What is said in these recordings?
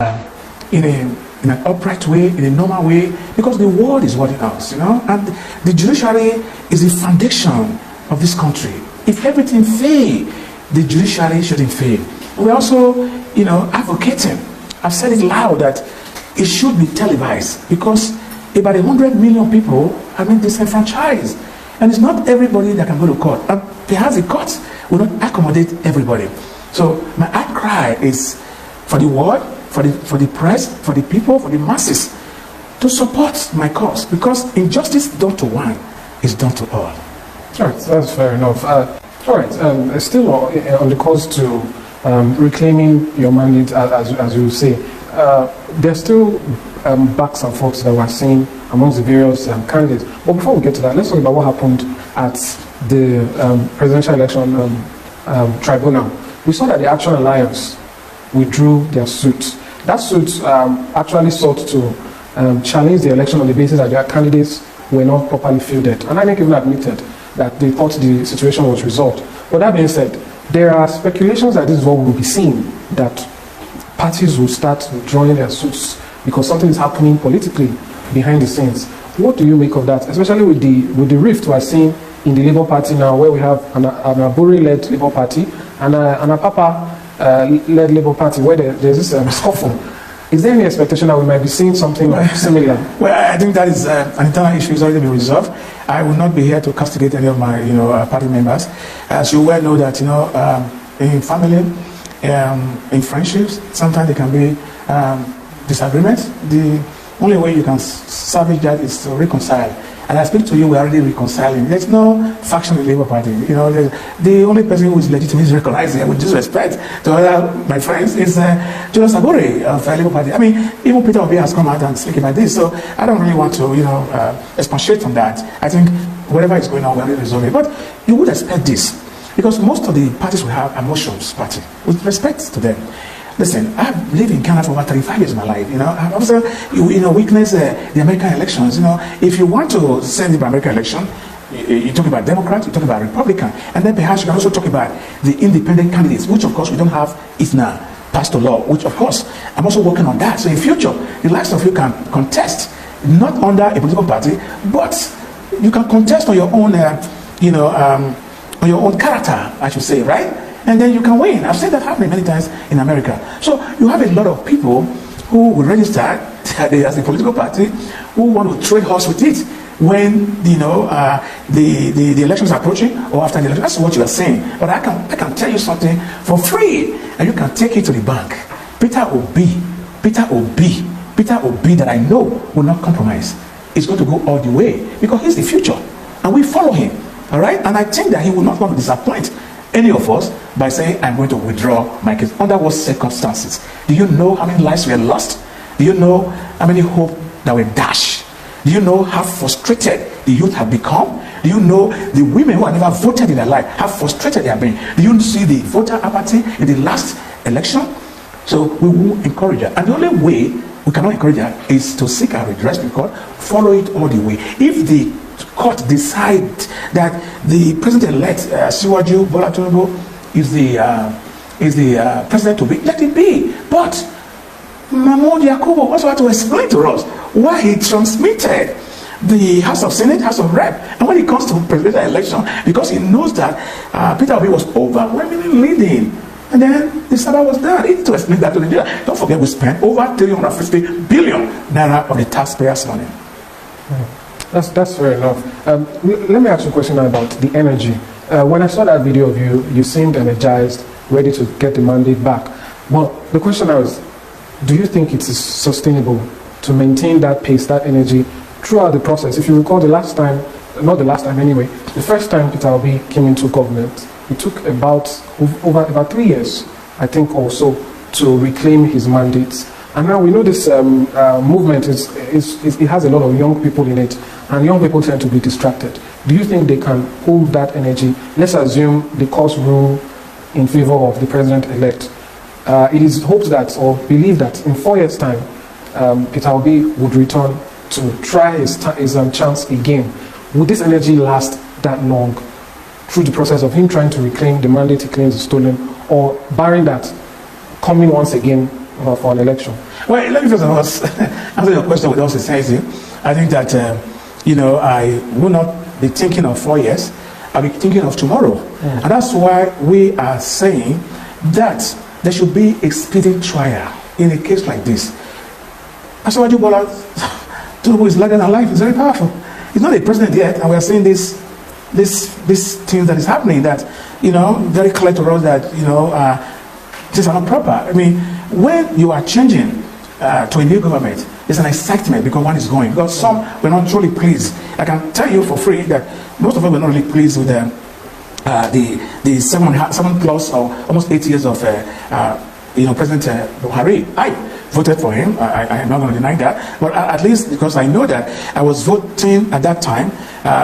in an upright way, in a normal way, because the world is watching us, and the judiciary is the foundation of this country. If everything fails, the judiciary shouldn't fail. We're also, advocating. I've said it loud that it should be televised because about 100 million people have been disenfranchised. And it's not everybody that can go to court. And perhaps the courts will not accommodate everybody. So my outcry is for the world, for the press, for the people, for the masses to support my cause, because injustice done to one is done to all. All right, that's fair enough. All right, still on the cause to reclaiming your mandate, as you say, there's still backs and forths that we're seeing amongst the various candidates. But before we get to that, let's talk about what happened at the presidential election tribunal. We saw that the Action Alliance withdrew their suit. That suit actually sought to challenge the election on the basis that their candidates were not properly fielded. And I think even admitted that they thought the situation was resolved. But that being said, there are speculations that this is what we'll be seeing, that parties will start withdrawing their suits because something is happening politically behind the scenes. What do you make of that, especially with the rift we're seeing in the Labour Party now, where we have an Aburi-led Labour Party and a Papa-led Labour Party, where there's this scuffle? Is there any expectation that we might be seeing something similar? Well, I think that is an internal issue. It's already been resolved. I will not be here to castigate any of my, party members. As you well know that, in family, in friendships, sometimes there can be disagreements. The only way you can salvage that is to reconcile. And I speak to you, we're already reconciling. There's no faction in the Labour Party. The only person who is legitimate is recognizing, with disrespect to other my friends, is Julius Agore of the Labour Party. I mean, even Peter Obi has come out and speaking about this. So I don't really want to, expatiate on that. I think whatever is going on, we're already resolving. But you would expect this, because most of the parties we have are Muslims party, with respect to them. Listen, I've lived in Canada for about 35 years of my life. I've also, witnessed the American elections. If you want to send the American election, you talk about Democrat, you talk about Republican, and then perhaps you can also talk about the independent candidates, which of course we don't have is now passed a law, which of course I'm also working on that. So in future, the likes of you can contest, not under a political party, but you can contest on your own, on your own character, I should say, right? And then you can win. I've seen that happening many times in America. So you have a lot of people who will register as a political party, who want to trade horse with it when the elections are approaching or after the election. That's what you are saying. But I can tell you something for free, and you can take it to the bank. Peter Obi that I know will not compromise. Is going to go all the way because he's the future, and we follow him. All right, and I think that he will not want to disappoint any of us by saying, I'm going to withdraw my case. Under what circumstances? Do you know how many lives were lost? Do you know how many hopes that were dashed? Do you know how frustrated the youth have become? Do you know the women who have never voted in their life, how frustrated they have been? Do you see the voter apathy in the last election? So we will encourage her. And the only way we cannot encourage her is to seek a redress in court, follow it all the way. If the court decide that the president-elect Siwaju Bola Tinubu is the president to be, let it be. But Mahmoud Yakubu also had to explain to us why he transmitted the House of Senate, House of Rep, and when it comes to presidential election, because he knows that Peter Obi was overwhelmingly leading. And then the Sabbath was done. He need to explain that to Nigeria. Don't forget, we spent over 350 billion naira of the taxpayers' money. That's fair enough. Let me ask you a question about the energy. When I saw that video of you, you seemed energized, ready to get the mandate back. Well, the question was, do you think it is sustainable to maintain that pace, that energy throughout the process? If you recall the last time, not the last time anyway, the first time Peter Obi came into government, it took about 3 years, I think, also to reclaim his mandates. And now we know this movement it has a lot of young people in it, and young people tend to be distracted. Do you think they can hold that energy? Let's assume the course rule in favor of the president-elect. It is hoped that, or believed that, in 4 years' time, Peter Obi would return to try his chance again. Would this energy last that long through the process of him trying to reclaim the mandate he claims is stolen, or barring that, coming once again for an election? Well, let me first of all answer your question with all sincerity. I think that, I will not be thinking of 4 years. I'll be thinking of tomorrow. And that's why we are saying that there should be a speedy trial in a case like this. That's why Tinubu is larger than life. It's very powerful. He's not a president yet, and we are seeing this thing that is happening that, very clear to us that, things are not proper. I mean, when you are changing to a new government, there's an excitement because one is going. Because some were not truly pleased. I can tell you for free that most of them were not really pleased with the 7 plus or almost 8 years of President Buhari. I voted for him. I am not going to deny that. But at least because I know that I was voting at that time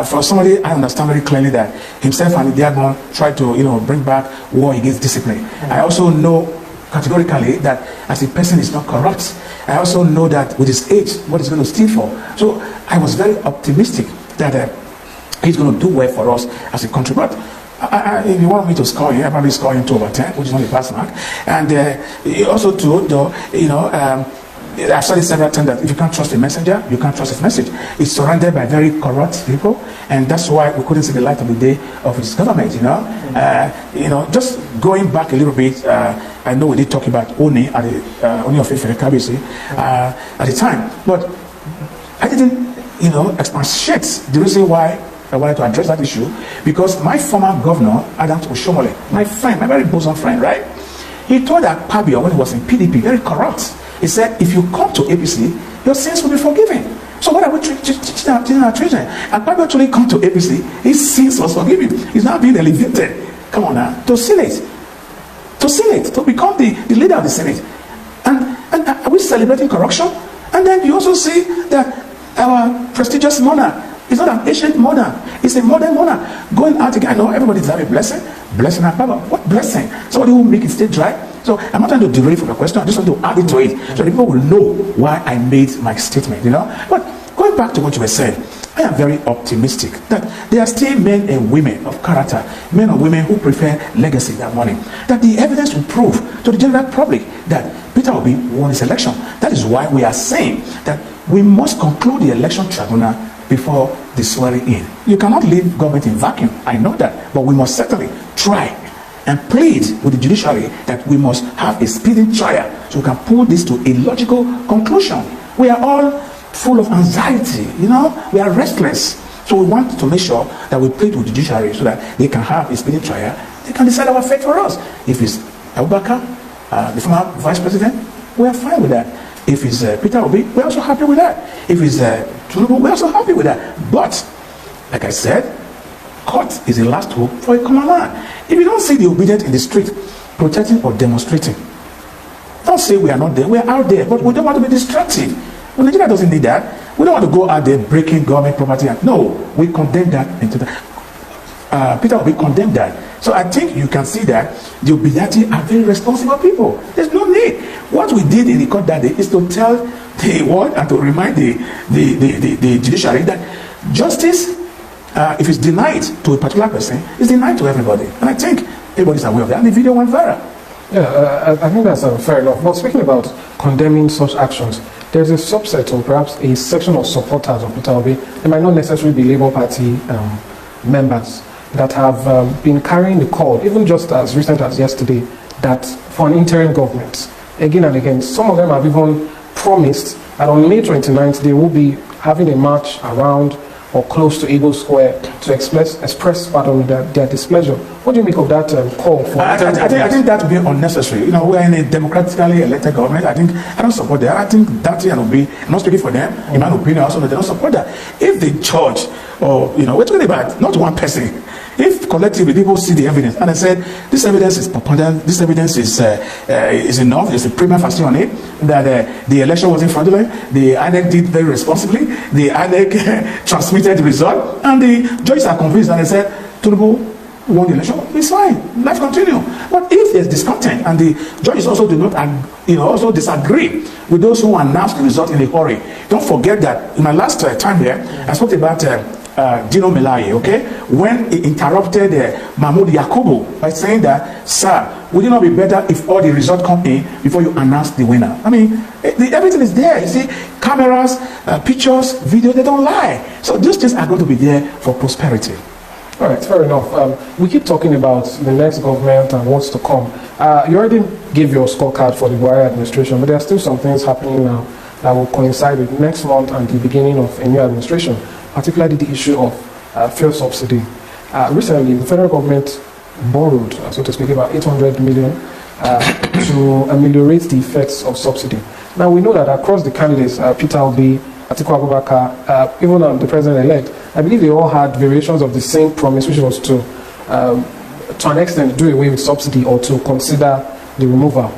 for somebody I understand very clearly that himself and Diagon tried to bring back war against discipline. I also know categorically that as a person is not corrupt. I also know that with his age, what he's going to steal for. So I was very optimistic that he's going to do well for us as a country. But if you want me to score him, I probably score him 2 over 10, which is not a pass mark. And also too, I've said it several times that if you can't trust a messenger, you can't trust his message. It's surrounded by very corrupt people, and that's why we couldn't see the light of the day of his government. Just going back a little bit, I know we did talk about Oni at the Oni of Kabisi at the time, but I didn't, expatiate the reason why I wanted to address that issue, because my former governor, Adams Oshomole, my friend, my very bosom friend, right? He told that Pabio, when he was in PDP, very corrupt. He said, if you come to APC, your sins will be forgiven. So what are we teaching our children? And Pabio actually come to APC, his sins was forgiven. He's now being elevated. Come on now, to Senate. To become the leader of the Senate. And are we celebrating corruption? And then you also see that our prestigious monarch is not an ancient monarch, it's a modern monarch. Going out again, I know everybody deserves a blessing and power. What blessing? Somebody who make it stay dry. So I'm not trying to derail from the question, I just want to add it to it so that people will know why I made my statement, But going back to what you were saying, I am very optimistic that there are still men and women of character, men and women who prefer legacy than money. That the evidence will prove to the general public that Peter Obi won his election. That is why we are saying that we must conclude the election tribunal before the swearing in. You cannot leave government in vacuum. I know that, but we must certainly try and plead with the judiciary that we must have a speedy trial so we can pull this to a logical conclusion. We are all full of anxiety, we are restless. So we want to make sure that we plead with the judiciary so that they can have a speedy trial. They can decide our fate for us. If it's Abubakar, the former vice president, we are fine with that. If it's Peter Obi, we're also happy with that. If it's Tinubu, we're also happy with that. But, like I said, court is the last hope for a common man. If you don't see the obedient in the street protesting or demonstrating, don't say we are not there. We are out there, but we don't want to be distracted. Well, Nigeria doesn't need that. We don't want to go out there breaking government property. No, we condemn that into that. Peter Obi condemned that. So I think you can see that the Obiati are very responsible people. There's no need. What we did in the court that day is to tell the world and to remind the judiciary that justice, if it's denied to a particular person, is denied to everybody. And I think everybody's aware of that. And the video went viral. Yeah, I think that's fair enough. But speaking about condemning such actions, there's a subset or perhaps a section of supporters of Peter Obi. They might not necessarily be Labour Party members that have been carrying the call, even just as recent as yesterday, that for an interim government, again and again, some of them have even promised that on May 29th they will be having a march around or close to Eagle Square to express their displeasure. What do you make of that call for? I think that would be unnecessary. We are in a democratically elected government. I don't support that. I think that will be, I'm not speaking for them, in my opinion, also they don't support that. If the judge, or we're talking about not one person, if collectively people see the evidence and I said this evidence is preponderant, this evidence is enough, there's a prima facie on it, that the election wasn't fraudulent, the INEC did very responsibly, the INEC transmitted the result, and the judges are convinced and they said Tinubu won the election, it's fine, life continue. But if there's discontent and the judges also do not also disagree with those who announced the result in a hurry, don't forget that in my last time here I spoke about Dino Melaye, when he interrupted Mahmoud Yakubu by saying that, sir, would it not be better if all the results come in before you announce the winner? I mean, everything is there. You see, cameras, pictures, video, they don't lie. So those things are going to be there for prosperity. All right, fair enough. We keep talking about the next government and what's to come. You already gave your scorecard for the Buhari administration, but there are still some things happening now that will coincide with next month and the beginning of a new administration, particularly the issue of fuel subsidy. Recently, the federal government borrowed, so to speak, about 800 million to ameliorate the effects of subsidy. Now, we know that across the candidates, Peter Obi, Atiku Abubakar, even the president-elect, I believe they all had variations of the same promise, which was to an extent, do away with subsidy or to consider the removal.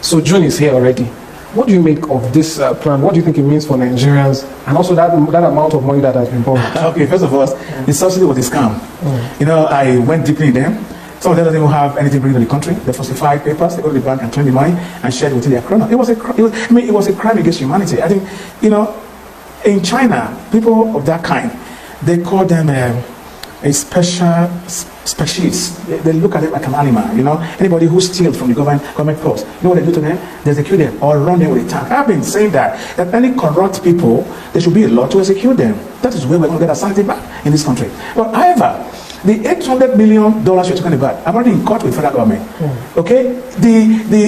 So June is here already. What do you make of this plan? What do you think it means for Nigerians, and also that amount of money that has been borrowed? Okay, first of all, the subsidy was a scam. You know, I went deeply in them. Some of them don't even have anything bringing to the country. They falsify papers. They go to the bank and claim the money and share it within their crony. It was a crime against humanity. I think, you know, in China, people of that kind, they call them a special species. They look at it like an animal. You know, anybody who steals from the government post, you know what they do to them? They execute them or run them with a tank. I've been saying that any corrupt people, there should be a law to execute them. That is where we're going to get our sanity back in this country. But however, the $800 million you're talking about, I'm already in court with federal government. Okay,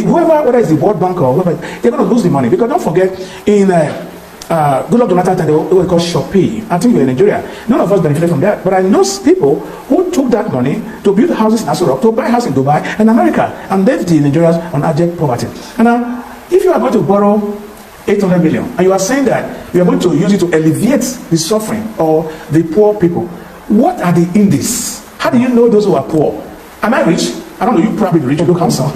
whoever, whether it's the World Bank or whoever, they're going to lose the money, because don't forget in Goodluck Jonathan time, they were called Shopee. I think you're in Nigeria. None of us benefited from that. But I know people who took that money to build houses in Aso Rock, to buy a house in Dubai and America, and left the Nigerians on abject poverty. And now, if you are going to borrow 800 million, and you are saying that you are going to use it to alleviate the suffering or the poor people, what are the indices? How do you know those who are poor? Am I rich? I don't know, you probably rich, you look handsome.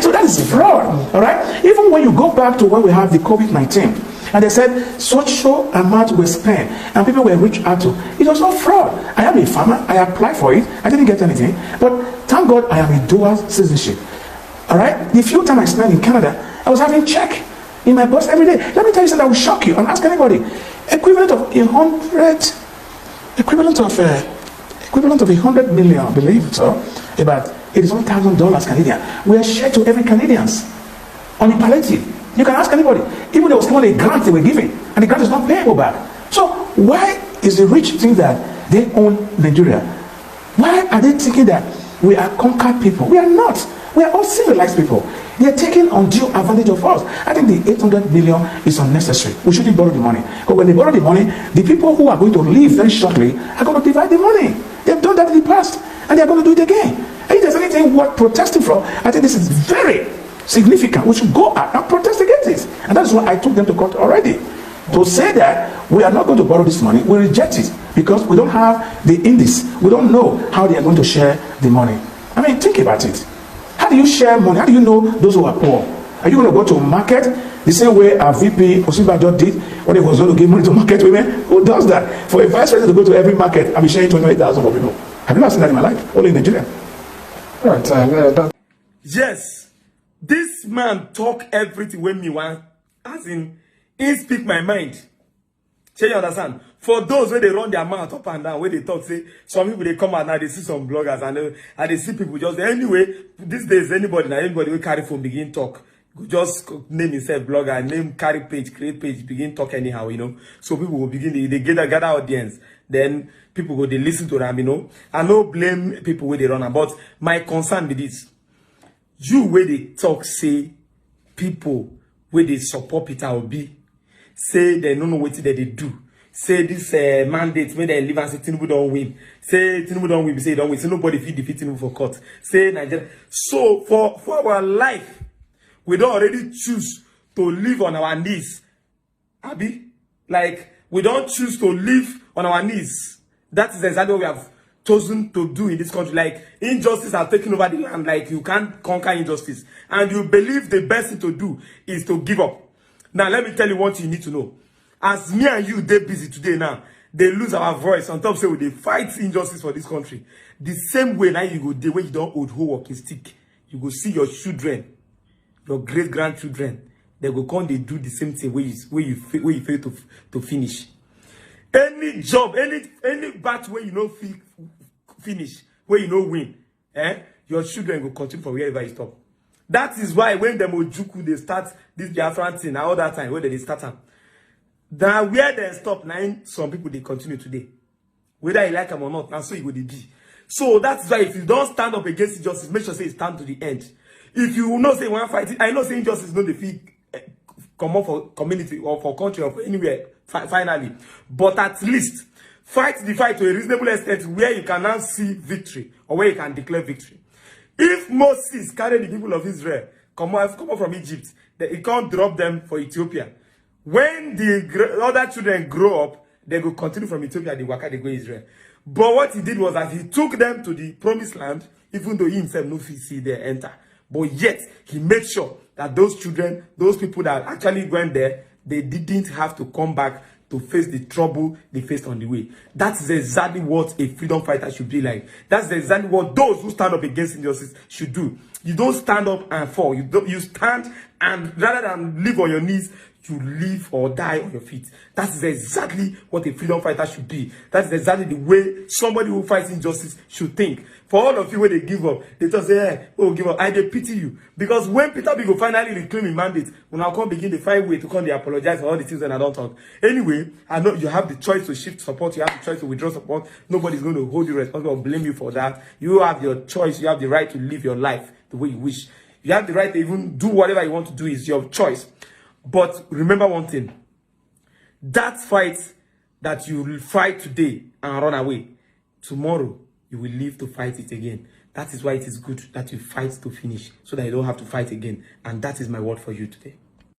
So that is fraud, all right? Even when you go back to when we have the COVID-19, and they said social amount were spent and people were reached out to, it was not fraud. I am a farmer, I applied for it, I didn't get anything, but thank God I am a dual citizenship. All right? The few time I spent in Canada, I was having check in my bus every day. Let me tell you something that will shock you, and ask anybody. Equivalent of 100 million, I believe so, about $81,000 Canadian. We are shared to every Canadians on the palliative. You can ask anybody. Even there was only a grant they were giving, and the grant is not payable back. So why is the rich think that they own Nigeria? Why are they thinking that we are conquered people? We are not. We are all civilized people. They are taking undue advantage of us. I think the 800 million is unnecessary. We shouldn't borrow the money. Because when they borrow the money, the people who are going to leave very shortly are going to divide the money. They've done that in the past, and they are going to do it again. And if there's anything worth protesting from, I think this is very significant. We should go out and protest against this. And that's why I took them to court already. To say that we are not going to borrow this money, we reject it, because we don't have the indice. We don't know how they are going to share the money. I mean, think about it. How do you share money? How do you know those who are poor? Are you going to go to a market the same way our VP Osinbajo did when he was going to give money to market women? Who does that? For a vice president to go to every market, I'll be sharing 28,000 for people. I've never seen that in my life, only in Nigeria. Right. Yes, this man talk everything when me want, as in, he speak my mind. Shall you understand? For those where they run their mouth up and down, where they talk, say, some people they come out now, they see some bloggers and they see people just, anyway, these days, anybody will carry phone, begin talk. Just name himself blogger, name, carry page, create page, begin talk anyhow, you know. So people will begin, they gather audience. Then people go, they listen to them, you know. I no blame people where they run, but my concern with this, you where they talk, say, people where they support Peter Obi, say they don't know what they do. Say this mandate, when they leave and say Tinubu don't win. Say Tinubu don't win, say he don't win. Say nobody fit defeat Tinubu for court. Say Nigeria. So for our life, we don't already choose to live on our knees. Abi? Like, we don't choose to live on our knees. That is exactly what we have chosen to do in this country. Like, injustice has taken over the land. Like, you can't conquer injustice. And you believe the best thing to do is to give up. Now, let me tell you what you need to know. As me and you, they busy today now, they lose our voice. On top, say, they fight injustice for this country. The same way now you go, the way you don't hold whole walking stick, you go see your children, your great-grandchildren, they go come, they do the same thing where you fail to finish. Any job, any batch where you know finish, where you know win, your children will continue from wherever you stop. That is why when the Mojuku, they start this Biafran thing, all that time, when they start them, now where they stop, now some people, they continue today. Whether you like them or not, and so it will be. So that's why if you don't stand up against injustice, make sure say stand to the end. If you know say one fight, I know say injustice no defeat come up for community or for country or for anywhere finally. But at least fight the fight to a reasonable extent where you can now see victory or where you can declare victory. If Moses carried the people of Israel come up from Egypt, he can't drop them for Ethiopia. When the other children grow up, they will continue from Ethiopia, they go Israel. But what he did was that he took them to the promised land, even though he himself no see there enter. But yet, he made sure that those children, those people that actually went there, they didn't have to come back to face the trouble they faced on the way. That is exactly what a freedom fighter should be like. That's exactly what those who stand up against injustice should do. You don't stand up and fall. You stand, and rather than live on your knees, you live or die on your feet. That is exactly what a freedom fighter should be. That is exactly the way somebody who fights injustice should think. For all of you when they give up, they just say, hey, oh, give up. I they pity you. Because when Peter Obi will finally reclaim his mandate, when I come begin to find way to come, they apologize for all the things and I don't talk. Anyway, I know you have the choice to shift support. You have the choice to withdraw support. Nobody's going to hold you responsible or blame you for that. You have your choice. You have the right to live your life the way you wish. You have the right to even do whatever you want to do. Is your choice. But remember one thing, that fight that you will fight today and run away, tomorrow you will live to fight it again. That is why it is good that you fight to finish so that you don't have to fight again. And that is my word for you today.